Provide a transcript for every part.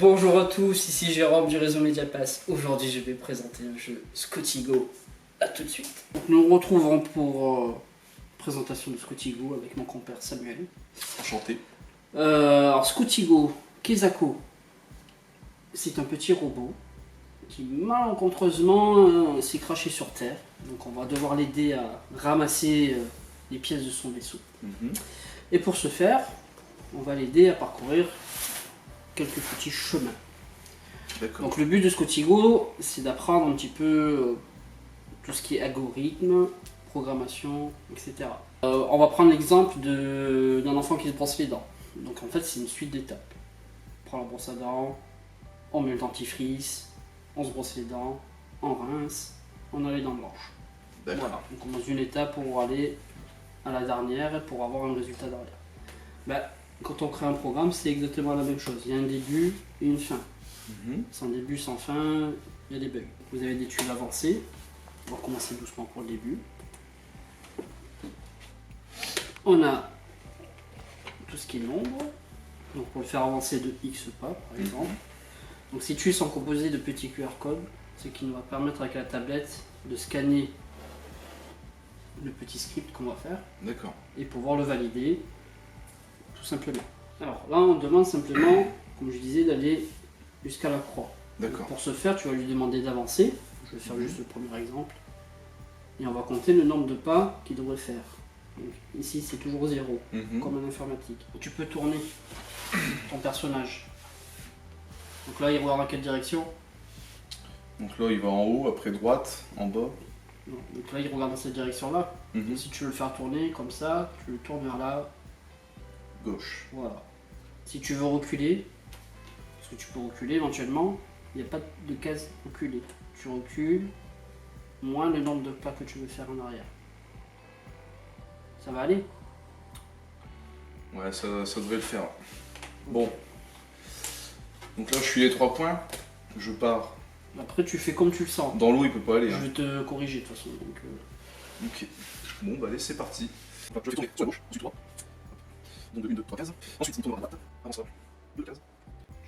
Bonjour à tous, ici Jérôme du réseau Mediapass. Aujourd'hui je vais présenter un jeu Scottigo. A tout de suite. Donc, nous nous retrouvons pour présentation de Scottigo avec mon compère Samuel. Enchanté. Alors Scottigo, Kezako, c'est un petit robot qui malencontreusement s'est craché sur Terre. Donc on va devoir l'aider à ramasser les pièces de son vaisseau. Et pour ce faire, on va l'aider à parcourir quelques petits chemins. Donc le but de Scottigo, c'est d'apprendre un petit peu tout ce qui est algorithme, programmation, etc. On va prendre l'exemple d'un enfant qui se brosse les dents. Donc en fait c'est une suite d'étapes. On prend la brosse à dents, on met le dentifrice, on se brosse les dents, on rince, on a les dents blanches. Voilà, on commence d'une étape pour aller à la dernière et pour avoir un résultat derrière. Quand on crée un programme, c'est exactement la même chose. Il y a un début et une fin. Sans début, sans fin, il y a des bugs. Vous avez des tuiles avancées. On va commencer doucement pour le début. On a tout ce qui est nombre. Donc pour le faire avancer de X pas, par exemple. Donc ces tuiles sont composées de petits QR codes, ce qui nous va permettre avec la tablette de scanner le petit script qu'on va faire. D'accord. Et pouvoir le valider. Tout simplement. Alors là, on demande simplement, comme je disais, d'aller jusqu'à la croix. D'accord. Pour ce faire, tu vas lui demander d'avancer. Je vais faire juste le premier exemple. Et on va compter le nombre de pas qu'il devrait faire. Donc, ici, c'est toujours 0, comme en informatique. Tu peux tourner ton personnage. Donc là, il regarde dans quelle direction? Donc là, il va en haut, après droite, en bas. Non. Donc là, il regarde dans cette direction-là. Donc, si tu veux le faire tourner comme ça, tu le tournes vers là. Gauche. Voilà. Si tu veux reculer, parce que tu peux reculer éventuellement, il n'y a pas de case reculer. Tu recules, moins le nombre de pas que tu veux faire en arrière. Ça va aller? Ouais, ça devrait le faire. Bon. Donc là, je suis les 3 points. Je pars. Après, tu fais comme tu le sens. Dans l'eau, il peut pas aller. Je vais te corriger de toute façon. Donc, Ok. Bon, bah allez, c'est parti. Je vais tourner sur la gauche, ensuite droit. Donc de 1, 2, 3 cases. Ensuite, il tourne à droite. Avance là. 2 cases.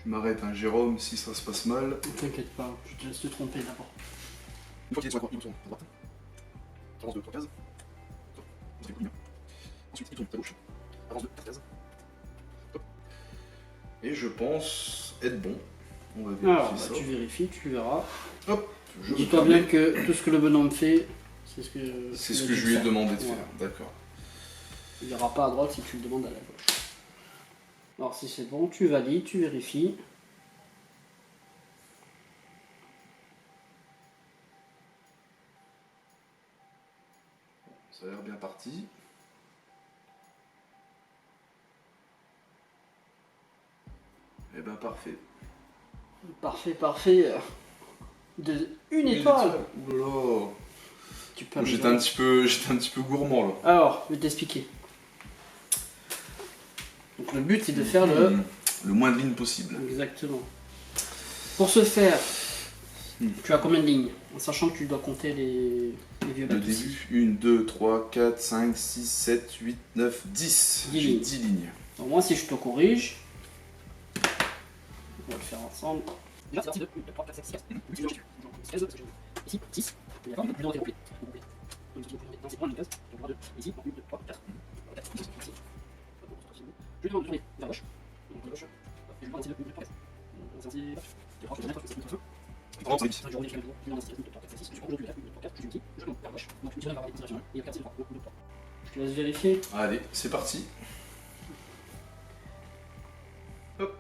Je m'arrête, hein, Jérôme, si ça se passe mal. ne t'inquiète pas, je te laisse te tromper d'abord. Une fois qu'il est sur la croix, il tourne à droite. Avance 2, 3 cases. Ensuite, il tourne à gauche. Avance 2, 4 cases. Hop. Et je pense être bon. On va vérifier Alors, ça. tu vérifies, tu verras. Hop. Dis-toi bien que tout ce que le bonhomme fait, c'est ce que je lui ai demandé de faire. D'accord. Il n'ira pas à droite si tu le demandes à la gauche. Alors si c'est bon, tu valides, tu vérifies. Ça a l'air bien parti. Eh ben parfait. Parfait. De une étoile. Oula. Tu peux J'étais un petit peu gourmand là. Alors, je vais t'expliquer. Donc le but c'est de faire le moins de lignes possible. Exactement. Pour ce faire, tu as combien de lignes? En sachant que tu dois compter les violettes. Le début, 1, 2, 3, 4, 5, 6, 7, 8, 9, 10. J'ai 10 lignes. Donc moi si je te corrige, on va le faire ensemble. Déjà c'est parti de 1, 2, 3, 4, 5, 6, 7. 16, ici, 6. D'accord, plus d'entrée complet. Donc c'est 1, 2, ici, 1, 2, 3, 4. Ici. Je demande de tourner vers gauche. Donc gauche. Et je demande de 1, 2, 3, 4. Donc c'est ainsi. Je crois que je vais mettre ça. Je reviens je demande 1, 2, 3, 4, 5, 6. Je prends aujourd'hui 1, 2, 3, 4. Je demande vers gauche. Donc je vais vers la direction 1 et après c'est 3. 1, 2, 3. Je te laisse vérifier. Allez, c'est parti. Hop.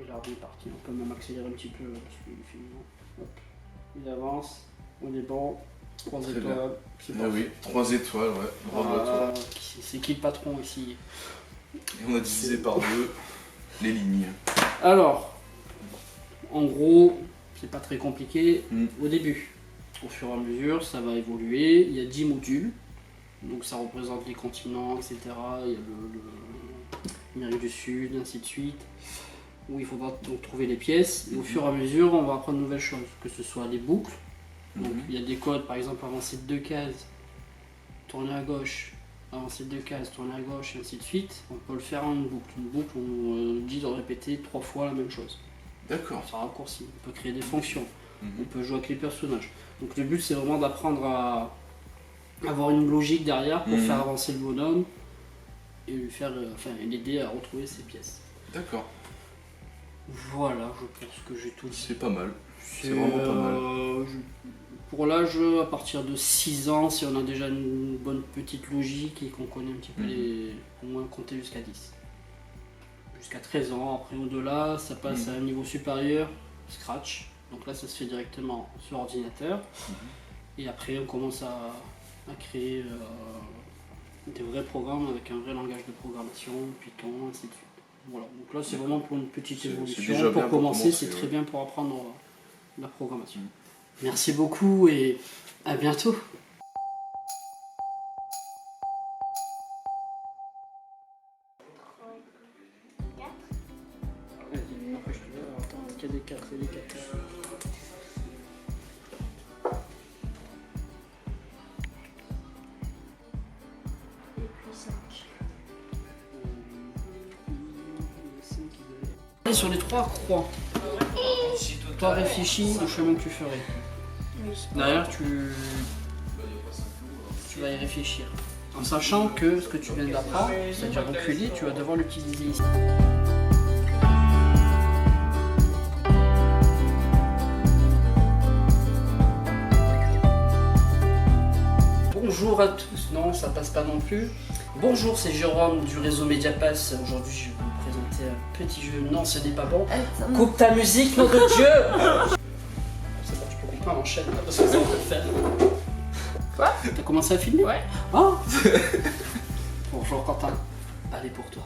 Et là, on est parti. On peut même accélérer un petit peu parce qu'il est fini. Hop. Il avance. On est bon. 3 Très étoiles. bien. C'est Ah oui, 3 étoiles, ouais. Bravo à toi. C'est qui le patron ici? Et on a divisé par 2 les lignes. Alors, en gros, c'est pas très compliqué au début. Au fur et à mesure, ça va évoluer. Il y a 10 modules. Donc ça représente les continents, etc. Il y a l'Amérique du Sud, ainsi de suite. Où il faudra donc trouver les pièces. Et au fur et à mesure, on va apprendre de nouvelles choses. Que ce soit les boucles. Donc il y a des codes, par exemple, avancer de 2 cases, tourner à gauche, avancer 2 cases, tourner à gauche et ainsi de suite, on peut le faire en une boucle. Une boucle, on dit de répéter 3 fois la même chose. D'accord. C'est un raccourci, on peut créer des fonctions, on Mhm. peut jouer avec les personnages. Donc le but c'est vraiment d'apprendre à avoir une logique derrière pour Mhm. faire avancer le bonhomme et lui faire, l'aider à retrouver ses pièces. D'accord. Voilà, je pense que j'ai tout dit. C'est pas mal. C'est vraiment pas mal. Pour l'âge, à partir de 6 ans, si on a déjà une bonne petite logique et qu'on connaît un petit peu au moins compter jusqu'à 10. Jusqu'à 13 ans, après au-delà, ça passe à un niveau supérieur, Scratch. Donc là, ça se fait directement sur ordinateur. Et après, on commence à créer des vrais programmes avec un vrai langage de programmation, Python, ainsi de suite. Voilà, donc là c'est vraiment pour une petite C'est évolution. déjà bien Pour pour commencer, commencer, c'est très ouais. bien pour apprendre la programmation. Merci beaucoup et à bientôt. Vas-y, empêche-toi. Attends, il y a des 4 et des 4. Et puis 5. Et sur les 3 croix, toi réfléchis au chemin que tu ferais. Derrière, tu vas y réfléchir. En sachant que ce que tu viens d'apprendre, c'est-à-dire reculer, tu vas devoir l'utiliser ici. Bonjour à tous, non ça passe pas non plus. Bonjour, c'est Jérôme du réseau Mediapass. Aujourd'hui je vais vous présenter un petit jeu. Non, ce n'est pas bon. Coupe ta musique, nom de Dieu. C'est bon, tu peux couper, on enchaîne là, parce que ça on peut le faire. Quoi? T'as commencé à filmer? Ouais. Oh. Bonjour Quentin, allez pour toi.